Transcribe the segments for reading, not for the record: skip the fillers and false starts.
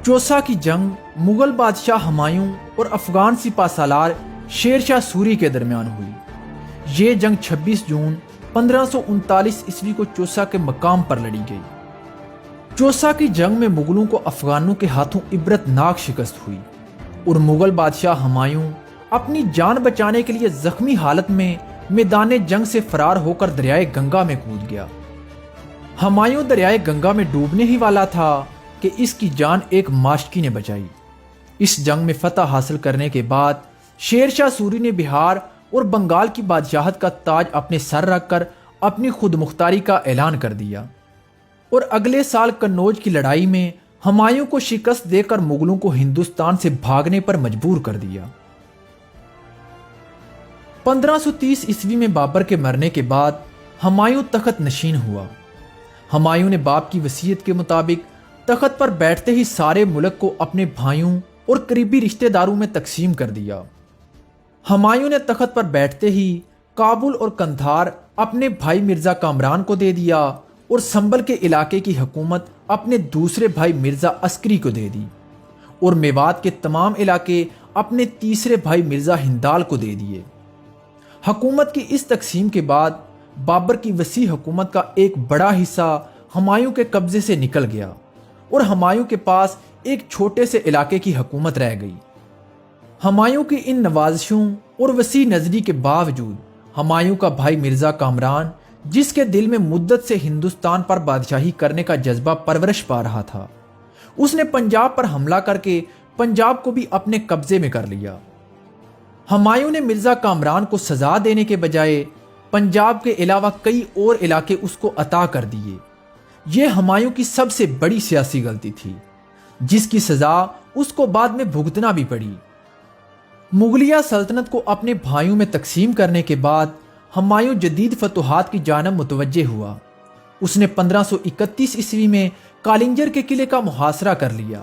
چوسا کی جنگ مغل بادشاہ ہمایوں اور افغان سپہ سالار شیر شاہ سوری کے درمیان ہوئی۔ یہ جنگ 26 جون 1539 عیسوی کو چوسا کے مقام پر لڑی گئی۔ چوسا کی جنگ میں مغلوں کو افغانوں کے ہاتھوں عبرت ناک شکست ہوئی اور مغل بادشاہ ہمایوں اپنی جان بچانے کے لیے زخمی حالت میں میدان جنگ سے فرار ہو کر دریائے گنگا میں کود گیا۔ ہمایوں دریائے گنگا میں ڈوبنے ہی والا تھا کہ اس کی جان ایک ماشکی نے بچائی۔ اس جنگ میں فتح حاصل کرنے کے بعد شیر شاہ سوری نے بہار اور بنگال کی بادشاہت کا تاج اپنے سر رکھ کر اپنی خود مختاری کا اعلان کر دیا اور اگلے سال قنوج کی لڑائی میں ہمایوں کو شکست دے کر مغلوں کو ہندوستان سے بھاگنے پر مجبور کر دیا۔ 1530 عیسوی میں بابر کے مرنے کے بعد ہمایوں تخت نشین ہوا۔ ہمایوں نے باپ کی وصیت کے مطابق تخت پر بیٹھتے ہی سارے ملک کو اپنے بھائیوں اور قریبی رشتہ داروں میں تقسیم کر دیا۔ ہمایوں نے تخت پر بیٹھتے ہی کابل اور قندھار اپنے بھائی مرزا کامران کو دے دیا اور سنبل کے علاقے کی حکومت اپنے دوسرے بھائی مرزا عسکری کو دے دی اور میوات کے تمام علاقے اپنے تیسرے بھائی مرزا ہندال کو دے دیے۔ حکومت کی اس تقسیم کے بعد بابر کی وسیع حکومت کا ایک بڑا حصہ ہمایوں کے قبضے سے نکل گیا اور ہمایوں کے پاس ایک چھوٹے سے علاقے کی حکومت رہ گئی۔ ہمایوں کی ان نوازشوں اور وسیع نظری کے باوجود ہمایوں کا بھائی مرزا کامران، جس کے دل میں مدت سے ہندوستان پر بادشاہی کرنے کا جذبہ پرورش پا رہا تھا، اس نے پنجاب پر حملہ کر کے پنجاب کو بھی اپنے قبضے میں کر لیا۔ ہمایوں نے مرزا کامران کو سزا دینے کے بجائے پنجاب کے علاوہ کئی اور علاقے اس کو عطا کر دیے۔ یہ ہمایوں کی سب سے بڑی سیاسی غلطی تھی، جس کی سزا اس کو بعد میں بھگتنا بھی پڑی۔ مغلیہ سلطنت کو اپنے بھائیوں میں تقسیم کرنے کے بعد ہمایوں جدید فتوحات کی جانب متوجہ ہوا۔ اس نے 1531 عیسوی میں کالنجر کے قلعے کا محاصرہ کر لیا۔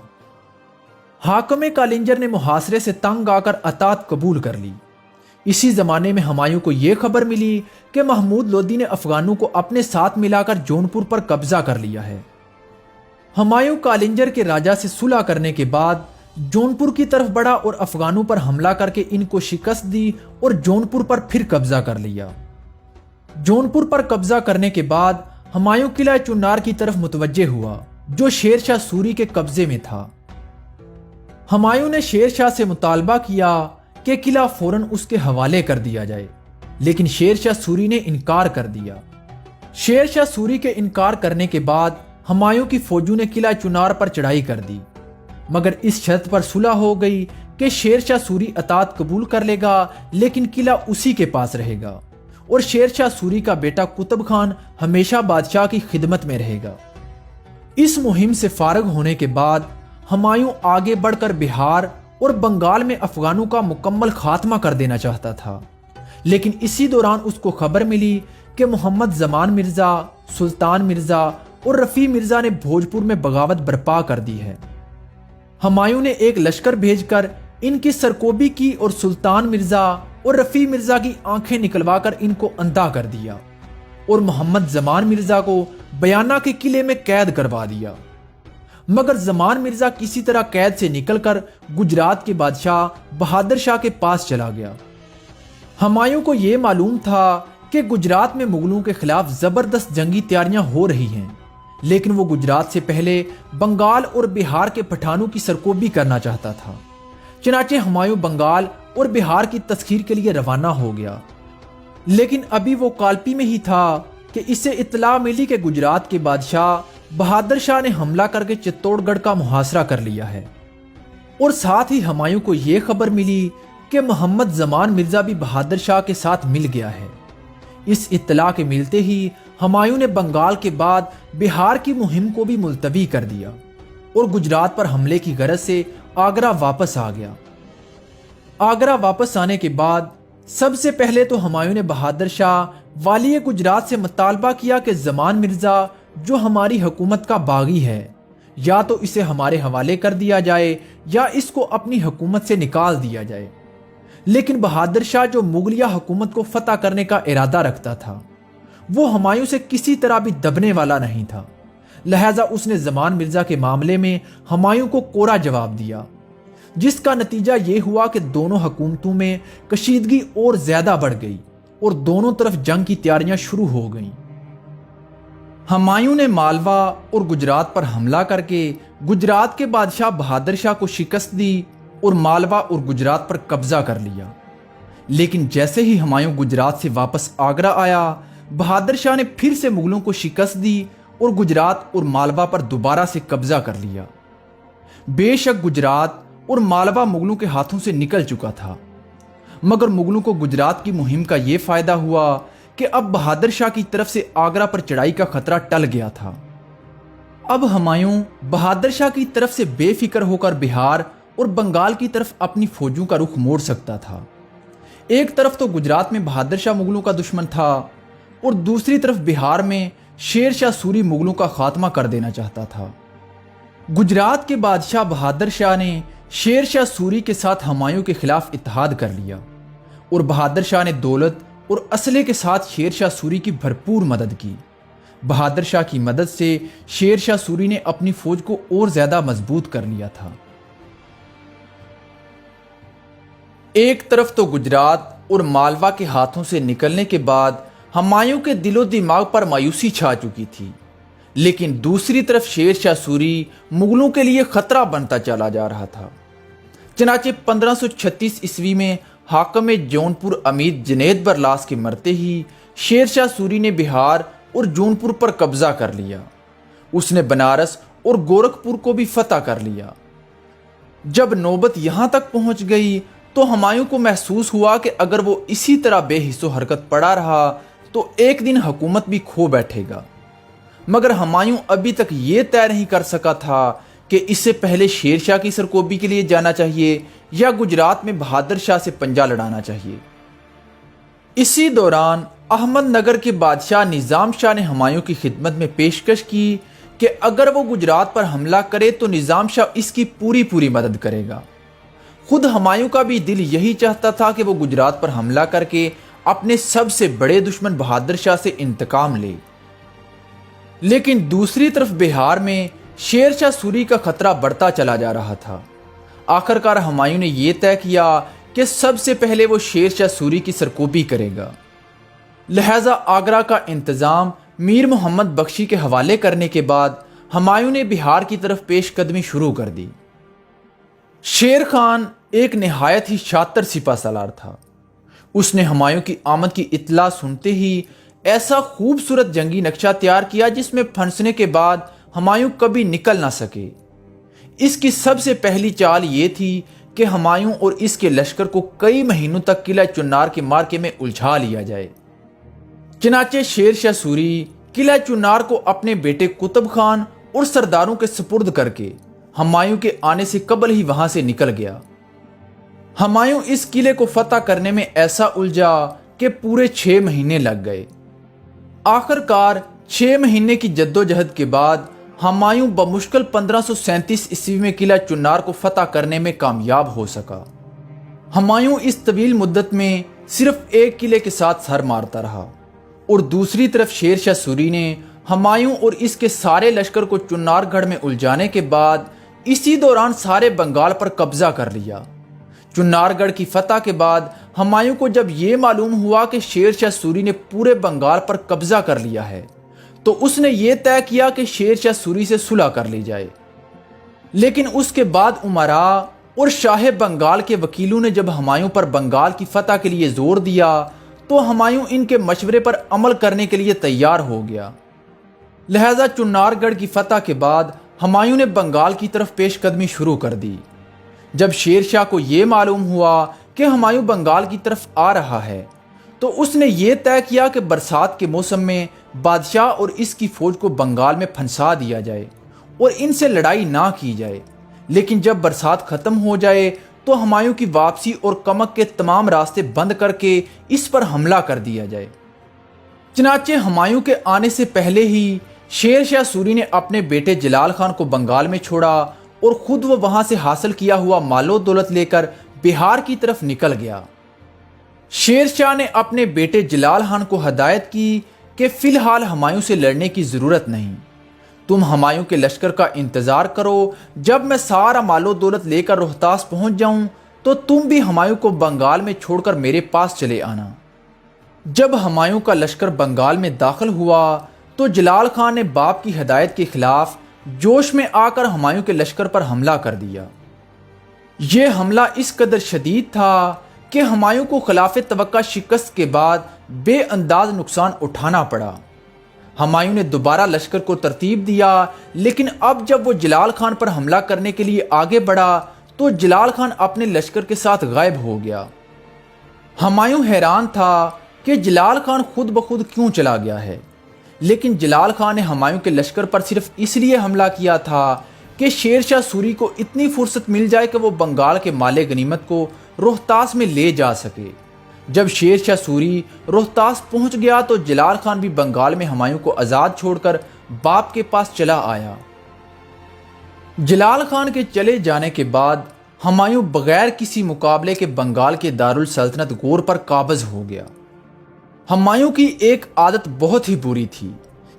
حاکم کالنجر نے محاصرے سے تنگ آ کر اطاعت قبول کر لی۔ اسی زمانے میں ہمایوں کو یہ خبر ملی کہ محمود لودھی نے افغانوں کو اپنے ساتھ ملا کر جونپور پر قبضہ کر لیا ہے۔ ہمایوں کالنجر کے راجا سے صلح کرنے کے بعد جونپور کی طرف بڑھا اور افغانوں پر حملہ کر کے ان کو شکست دی اور جونپور پر پھر قبضہ کر لیا۔ جونپور پر قبضہ کرنے کے بعد ہمایوں قلعہ چنار کی طرف متوجہ ہوا، جو شیر شاہ سوری کے قبضے میں تھا۔ ہمایوں نے شیر شاہ سے مطالبہ کیا کہ قلعہ فوراً اس کے حوالے کر دیا جائے، لیکن شیر شاہ سوری نے انکار کر دیا۔ شیر شاہ سوری کے انکار کرنے کے بعد ہمایوں کی فوجوں نے قلعہ چنار پر چڑھائی کر دی، مگر اس شرط پر صلح ہو گئی کہ شیر شاہ سوری اطاعت قبول کر لے گا، لیکن قلعہ اسی کے پاس رہے گا اور شیر شاہ سوری کا بیٹا قطب خان ہمیشہ بادشاہ کی خدمت میں رہے گا۔ اس مہم سے فارغ ہونے کے بعد ہمایوں آگے بڑھ کر بہار اور بنگال میں افغانوں کا مکمل خاتمہ کر دینا چاہتا تھا، لیکن اسی دوران اس کو خبر ملی کہ محمد زمان مرزا، سلطان مرزا اور رفیع مرزا نے بھوجپور میں بغاوت برپا کر دی ہے۔ ہمایوں نے ایک لشکر بھیج کر ان کی سرکوبی کی اور سلطان مرزا اور رفیع مرزا کی آنکھیں نکلوا کر ان کو اندھا کر دیا اور محمد زمان مرزا کو بیانہ کے قلعے میں قید کروا دیا، مگر زمان مرزا کسی طرح قید سے نکل کر گجرات کے بادشاہ بہادر شاہ کے پاس چلا گیا۔ ہمایوں کو یہ معلوم تھا کہ گجرات میں مغلوں کے خلاف زبردست جنگی تیاریاں ہو رہی ہیں، لیکن وہ گجرات سے پہلے بنگال اور بہار کے پٹھانوں کی سرکوبی کرنا چاہتا تھا۔ چنانچہ ہمایوں بنگال اور بہار کی تسخیر کے لیے روانہ ہو گیا، لیکن ابھی وہ کالپی میں ہی تھا کہ اسے اطلاع ملی کہ گجرات کے بادشاہ بہادر شاہ نے حملہ کر کے چتوڑ گڑھ کا محاصرہ کر لیا ہے، اور ساتھ ہی ہمایوں کو یہ خبر ملی کہ محمد زمان مرزا بھی بہادر شاہ کے ساتھ مل گیا ہے۔ اس اطلاع کے ملتے ہی ہمایوں نے بنگال کے بعد بہار کی مہم کو بھی ملتوی کر دیا اور گجرات پر حملے کی غرض سے آگرہ واپس آ گیا۔ آگرہ واپس آنے کے بعد سب سے پہلے تو ہمایوں نے بہادر شاہ والی گجرات سے مطالبہ کیا کہ زمان مرزا جو ہماری حکومت کا باغی ہے، یا تو اسے ہمارے حوالے کر دیا جائے یا اس کو اپنی حکومت سے نکال دیا جائے۔ لیکن بہادر شاہ جو مغلیہ حکومت کو فتح کرنے کا ارادہ رکھتا تھا، وہ ہمایوں سے کسی طرح بھی دبنے والا نہیں تھا، لہذا اس نے زمان مرزا کے معاملے میں ہمایوں کو کوڑا جواب دیا، جس کا نتیجہ یہ ہوا کہ دونوں حکومتوں میں کشیدگی اور زیادہ بڑھ گئی اور دونوں طرف جنگ کی تیاریاں شروع ہو گئیں۔ ہمایوں نے مالوا اور گجرات پر حملہ کر کے گجرات کے بادشاہ بہادر شاہ کو شکست دی اور مالوا اور گجرات پر قبضہ کر لیا۔ لیکن جیسے ہی ہمایوں گجرات سے واپس آگرہ آیا، بہادر شاہ نے پھر سے مغلوں کو شکست دی اور گجرات اور مالوا پر دوبارہ سے قبضہ کر لیا۔ بے شک گجرات اور مالوا مغلوں کے ہاتھوں سے نکل چکا تھا، مگر مغلوں کو گجرات کی مہم کا یہ فائدہ ہوا کہ اب بہادر شاہ کی طرف سے آگرہ پر چڑھائی کا خطرہ ٹل گیا تھا۔ اب ہمایوں بہادر شاہ کی طرف سے بے فکر ہو کر بہار اور بنگال کی طرف اپنی فوجوں کا رخ موڑ سکتا تھا۔ ایک طرف تو گجرات میں بہادر شاہ مغلوں کا دشمن تھا اور دوسری طرف بہار میں شیر شاہ سوری مغلوں کا خاتمہ کر دینا چاہتا تھا۔ گجرات کے بادشاہ بہادر شاہ نے شیر شاہ سوری کے ساتھ ہمایوں کے خلاف اتحاد کر لیا اور بہادر شاہ نے دولت اور اسلحے کے ساتھ شیر شاہ سوری کی بھرپور مدد کی۔ بہادر شاہ کی مدد سے شیر شاہ سوری نے اپنی فوج کو اور زیادہ مضبوط کر لیا تھا۔ ایک طرف تو گجرات اور مالوا کے ہاتھوں سے نکلنے کے بعد ہمایوں کے دل و دماغ پر مایوسی چھا چکی تھی، لیکن دوسری طرف شیر شاہ سوری مغلوں کے لیے خطرہ بنتا چلا جا رہا تھا۔ چنانچہ 1536 عیسوی میں حاکم جونپور امیر جنید برلاس کے مرتے ہی شیر شاہ سوری نے بہار اور جونپور پر قبضہ کر لیا۔ اس نے بنارس اور گورکھپور کو بھی فتح کر لیا۔ جب نوبت یہاں تک پہنچ گئی تو ہمایوں کو محسوس ہوا کہ اگر وہ اسی طرح بے حس و حرکت پڑا رہا تو ایک دن حکومت بھی کھو بیٹھے گا، مگر ہمایوں ابھی تک یہ طے نہیں کر سکا تھا کہ اس سے پہلے شیر شاہ کی سرکوبی کے لیے جانا چاہیے یا گجرات میں بہادر شاہ سے پنجہ لڑانا چاہیے۔ اسی دوران احمد نگر کے بادشاہ نظام شاہ نے ہمایوں کی خدمت میں پیشکش کی کہ اگر وہ گجرات پر حملہ کرے تو نظام شاہ اس کی پوری مدد کرے گا۔ خود ہمایوں کا بھی دل یہی چاہتا تھا کہ وہ گجرات پر حملہ کر کے اپنے سب سے بڑے دشمن بہادر شاہ سے انتقام لے، لیکن دوسری طرف بہار میں شیر شاہ سوری کا خطرہ بڑھتا چلا جا رہا تھا۔ آخرکار ہمایوں نے یہ طے کیا کہ سب سے پہلے وہ شیر شاہ سوری کی سرکوبی کرے گا، لہذا آگرہ کا انتظام میر محمد بخشی کے حوالے کرنے کے بعد ہمایوں نے بہار کی طرف پیش قدمی شروع کر دی۔ شیر خان ایک نہایت ہی شاطر سپہ سالار تھا۔ اس نے ہمایوں کی آمد کی اطلاع سنتے ہی ایسا خوبصورت جنگی نقشہ تیار کیا جس میں پھنسنے کے بعد ہمایوں کبھی نکل نہ سکے۔ اس کی سب سے پہلی چال یہ تھی کہ ہمایوں اور اس کے لشکر کو کئی مہینوں تک قلعہ چنار کے مارکے میں الجھا لیا جائے۔ چنانچہ شیر شاہ سوری قلعہ چنار کو اپنے بیٹے قطب خان اور سرداروں کے سپرد کر کے ہمایوں کے آنے سے قبل ہی وہاں سے نکل گیا۔ ہمایوں اس قلعے کو فتح کرنے میں ایسا الجھا کہ پورے 6 مہینے لگ گئے۔ آخرکار 6 مہینے کی جدوجہد کے بعد ہمایوں بمشکل 1537 عیسوی میں قلعہ چنار کو فتح کرنے میں کامیاب ہو سکا۔ ہمایوں اس طویل مدت میں صرف ایک قلعے کے ساتھ سر مارتا رہا اور دوسری طرف شیر شاہ سوری نے ہمایوں اور اس کے سارے لشکر کو چنار گڑھ میں الجھانے کے بعد اسی دوران سارے بنگال پر قبضہ کر لیا۔ چنار گڑھ کی فتح کے بعد ہمایوں کو جب یہ معلوم ہوا کہ شیر شاہ سوری نے پورے بنگال پر قبضہ کر لیا ہے تو اس نے یہ طے کیا کہ شیر شاہ سوری سے صلح کر لی جائے، لیکن اس کے بعد امراء اور شاہ بنگال کے وکیلوں نے جب ہمایوں پر بنگال کی فتح کے لیے زور دیا تو ہمایوں ان کے مشورے پر عمل کرنے کے لیے تیار ہو گیا۔ لہذا چنار گڑھ کی فتح کے بعد ہمایوں نے بنگال کی طرف پیش قدمی شروع کر دی۔ جب شیر شاہ کو یہ معلوم ہوا کہ ہمایوں بنگال کی طرف آ رہا ہے تو اس نے یہ طے کیا کہ برسات کے موسم میں بادشاہ اور اس کی فوج کو بنگال میں پھنسا دیا جائے اور ان سے لڑائی نہ کی جائے، لیکن جب برسات ختم ہو جائے تو ہمایوں کی واپسی اور کمک کے تمام راستے بند کر کے اس پر حملہ کر دیا جائے۔ چنانچہ ہمایوں کے آنے سے پہلے ہی شیر شاہ سوری نے اپنے بیٹے جلال خان کو بنگال میں چھوڑا اور خود وہ وہاں سے حاصل کیا ہوا مال و دولت لے کر بہار کی طرف نکل گیا۔ شیر شاہ نے اپنے بیٹے جلال خان کو ہدایت کی کہ فی الحال ہمایوں سے لڑنے کی ضرورت نہیں، تم ہمایوں کے لشکر کا انتظار کرو، جب میں سارا مال و دولت لے کر روہتاس پہنچ جاؤں تو تم بھی ہمایوں کو بنگال میں چھوڑ کر میرے پاس چلے آنا۔ جب ہمایوں کا لشکر بنگال میں داخل ہوا تو جلال خان نے باپ کی ہدایت کے خلاف جوش میں آ کر ہمایوں کے لشکر پر حملہ کر دیا۔ یہ حملہ اس قدر شدید تھا کہ ہمایوں کو خلاف توقع شکست کے بعد بے انداز نقصان اٹھانا پڑا۔ ہمایوں نے دوبارہ لشکر کو ترتیب دیا، لیکن اب جب وہ جلال خان پر حملہ کرنے کے لیے آگے بڑھا تو جلال خان اپنے لشکر کے ساتھ غائب ہو گیا۔ ہمایوں حیران تھا کہ جلال خان خود بخود کیوں چلا گیا ہے، لیکن جلال خان نے ہمایوں کے لشکر پر صرف اس لیے حملہ کیا تھا کہ شیر شاہ سوری کو اتنی فرصت مل جائے کہ وہ بنگال کے مال غنیمت کو روہتاس میں لے جا سکے۔ جب شیر شاہ سوری روہتاس پہنچ گیا تو جلال خان بھی بنگال میں ہمایوں کو آزاد چھوڑ کر باپ کے پاس چلا آیا۔ جلال خان کے چلے جانے کے بعد ہمایوں بغیر کسی مقابلے کے بنگال کے دارالسلطنت غور پر قابض ہو گیا۔ ہمایوں کی ایک عادت بہت ہی بری تھی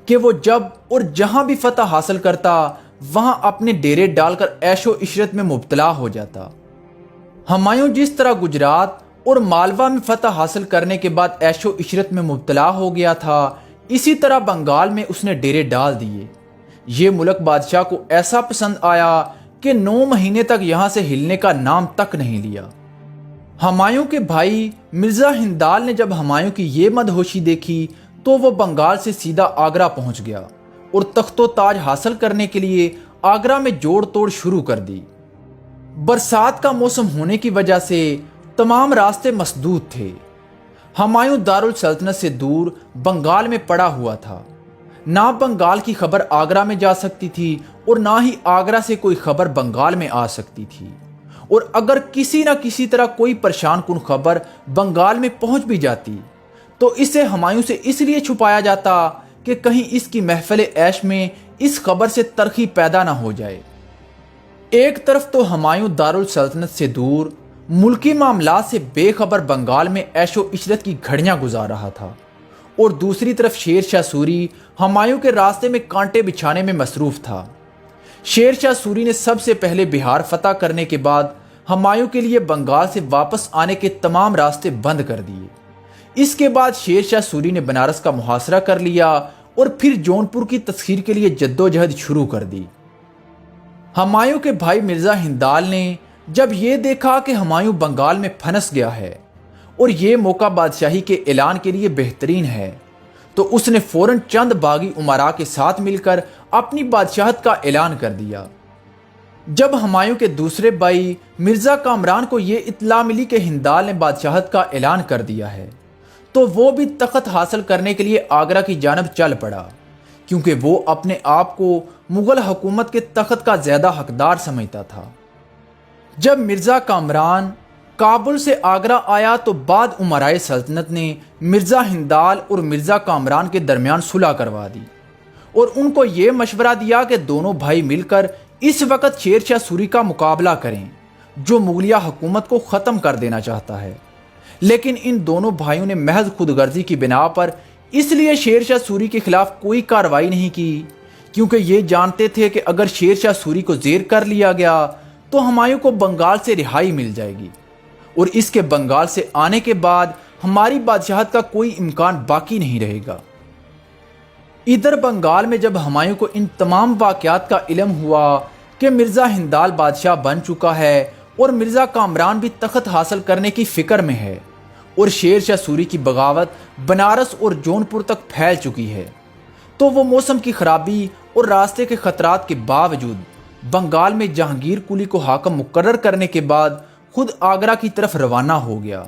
کہ وہ جب اور جہاں بھی فتح حاصل کرتا وہاں اپنے ڈیرے ڈال کر عیش و عشرت میں مبتلا ہو جاتا۔ ہمایوں جس طرح گجرات اور مالوا میں فتح حاصل کرنے کے بعد عیش و عشرت میں مبتلا ہو گیا تھا، اسی طرح بنگال میں اس نے ڈیرے ڈال دیے۔ یہ ملک بادشاہ کو ایسا پسند آیا کہ 9 مہینے تک یہاں سے ہلنے کا نام تک نہیں لیا۔ ہمایوں کے بھائی مرزا ہندال نے جب ہمایوں کی یہ مدہوشی دیکھی تو وہ بنگال سے سیدھا آگرہ پہنچ گیا اور تخت و تاج حاصل کرنے کے لیے آگرہ میں جوڑ توڑ شروع کر دی۔ برسات کا موسم ہونے کی وجہ سے تمام راستے مسدود تھے۔ ہمایوں دارالسلطنت سے دور بنگال میں پڑا ہوا تھا۔ نہ بنگال کی خبر آگرہ میں جا سکتی تھی اور نہ ہی آگرہ سے کوئی خبر بنگال میں آ سکتی تھی، اور اگر کسی نہ کسی طرح کوئی پریشان کن خبر بنگال میں پہنچ بھی جاتی تو اسے ہمایوں سے اس لیے چھپایا جاتا کہ کہیں اس کی محفل عیش میں اس خبر سے تلخی پیدا نہ ہو جائے۔ ایک طرف تو ہمایوں دارالسلطنت سے دور ملکی معاملات سے بے خبر بنگال میں عیش و عشرت کی گھڑیاں گزار رہا تھا، اور دوسری طرف شیر شاہ سوری ہمایوں کے راستے میں کانٹے بچھانے میں مصروف تھا۔ شیر شاہ سوری نے سب سے پہلے بہار فتح کرنے کے بعد ہمایوں کے لیے بنگال سے واپس آنے کے تمام راستے بند کر دیے۔ اس کے بعد شیر شاہ سوری نے بنارس کا محاصرہ کر لیا اور پھر جونپور کی تسخیر کے لیے جدوجہد شروع کر دی۔ ہمایوں کے بھائی مرزا ہندال نے جب یہ دیکھا کہ ہمایوں بنگال میں پھنس گیا ہے اور یہ موقع بادشاہی کے اعلان کے لیے بہترین ہے، تو اس نے فوراً چند باغی امراء کے ساتھ مل کر اپنی بادشاہت کا اعلان کر دیا۔ جب ہمایوں کے دوسرے بھائی مرزا کامران کو یہ اطلاع ملی کہ ہندال نے بادشاہت کا اعلان کر دیا ہے تو وہ بھی تخت حاصل کرنے کے لیے آگرہ کی جانب چل پڑا، کیونکہ وہ اپنے آپ کو مغل حکومت کے تخت کا زیادہ حقدار سمجھتا تھا۔ جب مرزا کامران کابل سے آگرہ آیا تو بعد امرائے سلطنت نے مرزا ہندال اور مرزا کامران کے درمیان صلح کروا دی اور ان کو یہ مشورہ دیا کہ دونوں بھائی مل کر اس وقت شیر شاہ سوری کا مقابلہ کریں جو مغلیہ حکومت کو ختم کر دینا چاہتا ہے۔ لیکن ان دونوں بھائیوں نے محض خود غرضی کی بنا پر اس لیے شیر شاہ سوری کے خلاف کوئی کارروائی نہیں کی، کیونکہ یہ جانتے تھے کہ اگر شیر شاہ سوری کو زیر کر لیا گیا تو ہمایوں کو بنگال سے رہائی مل جائے گی، اور اس کے بنگال سے آنے کے بعد ہماری بادشاہت کا کوئی امکان باقی نہیں رہے گا۔ ادھر بنگال میں جب ہمایوں کو ان تمام واقعات کا علم ہوا کہ مرزا ہندال بادشاہ بن چکا ہے اور مرزا کامران بھی تخت حاصل کرنے کی فکر میں ہے اور شیر شاہ سوری کی بغاوت بنارس اور جونپور تک پھیل چکی ہے، تو وہ موسم کی خرابی اور راستے کے خطرات کے باوجود بنگال میں جہانگیر قلی کو حاکم مقرر کرنے کے بعد خود آگرہ کی طرف روانہ ہو گیا۔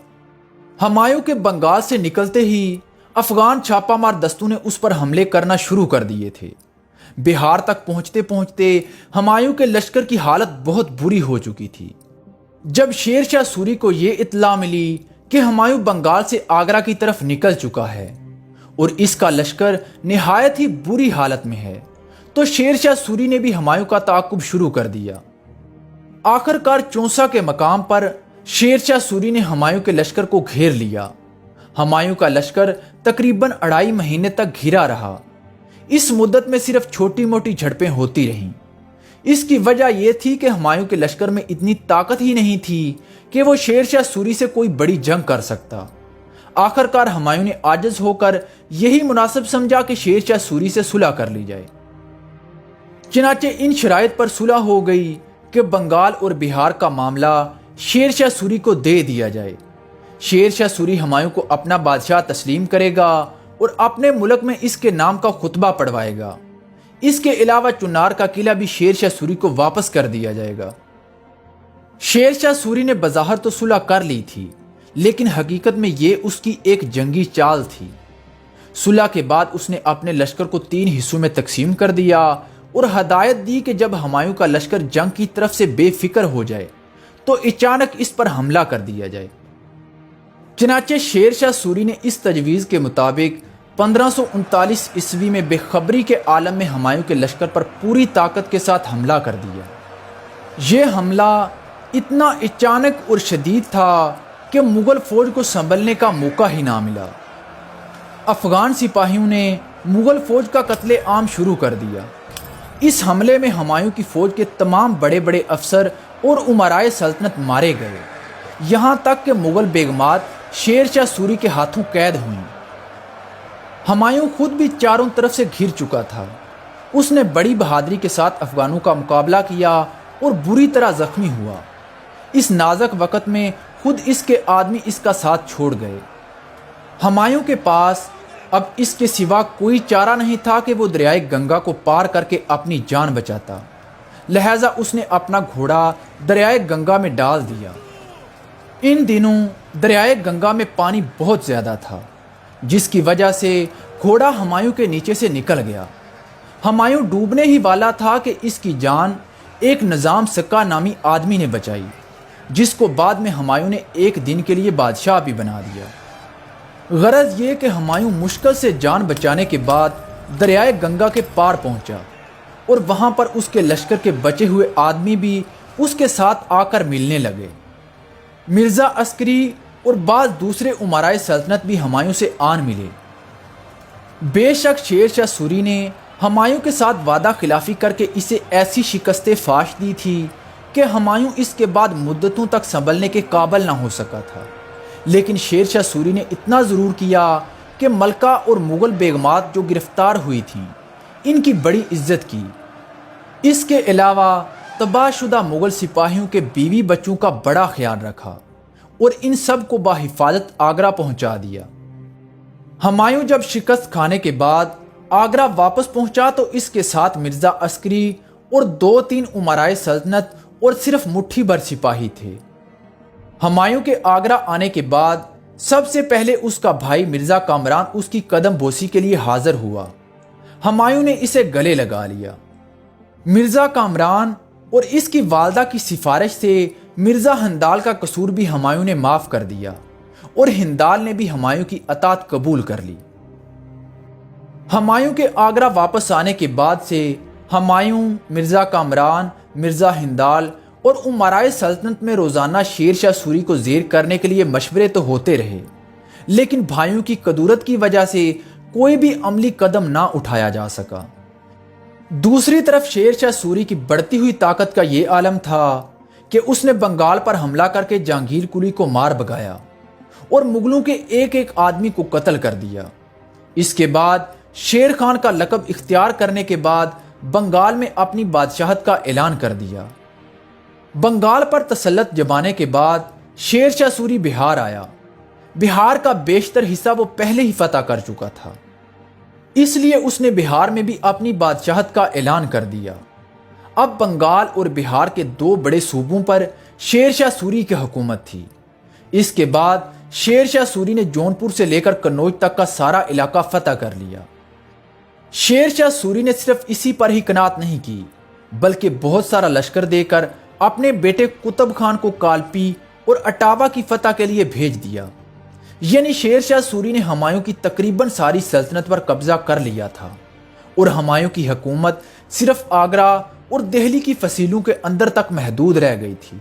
ہمایوں کے بنگال سے نکلتے ہی افغان چھاپہ مار دستوں نے اس پر حملے کرنا شروع کر دیے تھے۔ بہار تک پہنچتے پہنچتے ہمایوں کے لشکر کی حالت بہت بری ہو چکی تھی۔ جب شیر شاہ سوری کو یہ اطلاع ملی کہ ہمایوں بنگال سے آگرہ کی طرف نکل چکا ہے اور اس کا لشکر نہایت ہی بری حالت میں ہے، تو شیر شاہ سوری نے بھی ہمایوں کا تعاقب شروع کر دیا۔ آخر کار چونسا کے مقام پر شیر شاہ سوری نے ہمایوں کے لشکر کو گھیر لیا۔ ہمایوں کا لشکر تقریباً 2.5 مہینے تک گھرا رہا۔ اس مدت میں صرف چھوٹی موٹی جھڑپیں ہوتی رہیں۔ اس کی وجہ یہ تھی کہ ہمایوں کے لشکر میں اتنی طاقت ہی نہیں تھی کہ وہ شیر شاہ سوری سے کوئی بڑی جنگ کر سکتا۔ آخر کار ہمایوں نے عاجز ہو کر یہی مناسب سمجھا کہ شیر شاہ سوری سے صلح کر لی جائے۔ چنانچہ ان شرائط پر صلح ہو گئی کہ بنگال اور بہار کا معاملہ شیر شاہ سوری کو دے دیا جائے۔ شیر شاہ سوری ہمایوں کو اپنا بادشاہ تسلیم کرے گا اور اپنے ملک میں اس کے نام کا خطبہ پڑھوائے گا۔ اس کے علاوہ چنار کا قلعہ بھی شیر شاہ سوری کو واپس کر دیا جائے گا۔ شیر شاہ سوری نے بظاہر تو صلح کر لی تھی، لیکن حقیقت میں یہ اس کی ایک جنگی چال تھی۔ صلح کے بعد اس نے اپنے لشکر کو 3 حصوں میں تقسیم کر دیا اور ہدایت دی کہ جب ہمایوں کا لشکر جنگ کی طرف سے بے فکر ہو جائے تو اچانک اس پر حملہ کر دیا جائے۔ چنانچہ شیر شاہ سوری نے اس تجویز کے مطابق 1539 عیسوی میں بے خبری کے عالم میں ہمایوں کے لشکر پر پوری طاقت کے ساتھ حملہ کر دیا۔ یہ حملہ اتنا اچانک اور شدید تھا کہ مغل فوج کو سنبھلنے کا موقع ہی نہ ملا۔ افغان سپاہیوں نے مغل فوج کا قتل عام شروع کر دیا۔ اس حملے میں ہمایوں کی فوج کے تمام بڑے بڑے افسر اور امرائے سلطنت مارے گئے، یہاں تک کہ مغل بیگمات شیر شاہ سوری کے ہاتھوں قید ہوئیں۔ ہمایوں خود بھی چاروں طرف سے گھر چکا تھا۔ اس نے بڑی بہادری کے ساتھ افغانوں کا مقابلہ کیا اور بری طرح زخمی ہوا۔ اس نازک وقت میں خود اس کے آدمی اس کا ساتھ چھوڑ گئے۔ ہمایوں کے پاس اب اس کے سوا کوئی چارہ نہیں تھا کہ وہ دریائے گنگا کو پار کر کے اپنی جان بچاتا، لہٰذا اس نے اپنا گھوڑا دریائے گنگا میں ڈال دیا۔ ان دنوں دریائے گنگا میں پانی بہت زیادہ تھا، جس کی وجہ سے گھوڑا ہمایوں کے نیچے سے نکل گیا۔ ہمایوں ڈوبنے ہی والا تھا کہ اس کی جان ایک نظام سکہ نامی آدمی نے بچائی، جس کو بعد میں ہمایوں نے ایک دن کے لیے بادشاہ بھی بنا دیا۔ غرض یہ کہ ہمایوں مشکل سے جان بچانے کے بعد دریائے گنگا کے پار پہنچا اور وہاں پر اس کے لشکر کے بچے ہوئے آدمی بھی اس کے ساتھ آ کر ملنے لگے۔ مرزا عسکری اور بعض دوسرے امرائے سلطنت بھی ہمایوں سے آن ملے۔ بے شک شیر شاہ سوری نے ہمایوں کے ساتھ وعدہ خلافی کر کے اسے ایسی شکست فاش دی تھی کہ ہمایوں اس کے بعد مدتوں تک سنبھلنے کے قابل نہ ہو سکا تھا، لیکن شیر شاہ سوری نے اتنا ضرور کیا کہ ملکہ اور مغل بیگمات جو گرفتار ہوئی تھیں ان کی بڑی عزت کی۔ اس کے علاوہ تباہ شدہ مغل سپاہیوں کے بیوی بچوں کا بڑا خیال رکھا اور ان سب کو بحفاظت آگرہ پہنچا دیا۔ ہمایوں جب شکست کھانے کے بعد آگرہ واپس پہنچا تو اس کے ساتھ مرزا عسکری اور 2-3 امرائے سلطنت اور صرف مٹھی بھر سپاہی تھے۔ ہمایوں کے آگرہ آنے کے بعد سب سے پہلے اس کا بھائی مرزا کامران اس کی قدم بوسی کے لیے حاضر ہوا۔ ہمایوں نے اسے گلے لگا لیا۔ مرزا کامران اور اس کی والدہ کی سفارش سے مرزا ہندال کا قصور بھی ہمایوں نے معاف کر دیا اور ہندال نے بھی ہمایوں کی اطاعت قبول کر لی۔ ہمایوں کے آگرہ واپس آنے کے بعد سے ہمایوں، مرزا کامران، مرزا ہندال اور امرائے سلطنت میں روزانہ شیر شاہ سوری کو زیر کرنے کے لیے مشورے تو ہوتے رہے، لیکن بھائیوں کی قدورت کی وجہ سے کوئی بھی عملی قدم نہ اٹھایا جا سکا۔ دوسری طرف شیر شاہ سوری کی بڑھتی ہوئی طاقت کا یہ عالم تھا کہ اس نے بنگال پر حملہ کر کے جہانگیر قلی کو مار بھگایا اور مغلوں کے ایک ایک آدمی کو قتل کر دیا۔ اس کے بعد شیر خان کا لقب اختیار کرنے کے بعد بنگال میں اپنی بادشاہت کا اعلان کر دیا۔ بنگال پر تسلط جمانے کے بعد شیر شاہ سوری بہار آیا۔ بہار کا بیشتر حصہ وہ پہلے ہی فتح کر چکا تھا، اس لیے اس نے بہار میں بھی اپنی بادشاہت کا اعلان کر دیا۔ اب بنگال اور بہار کے 2 بڑے صوبوں پر شیر شاہ سوری کی حکومت تھی۔ اس کے بعد شیر شاہ سوری نے جونپور سے لے کر کنوج تک کا سارا علاقہ فتح کر لیا۔ شیر شاہ سوری نے صرف اسی پر ہی قناعت نہیں کی، بلکہ بہت سارا لشکر دے کر اپنے بیٹے قطب خان کو کالپی اور اٹاوا کی فتح کے لیے بھیج دیا۔ یعنی شیر شاہ سوری نے ہمایوں کی تقریباً ساری سلطنت پر قبضہ کر لیا تھا اور ہمایوں کی حکومت صرف آگرہ اور دہلی کی فصیلوں کے اندر تک محدود رہ گئی تھی۔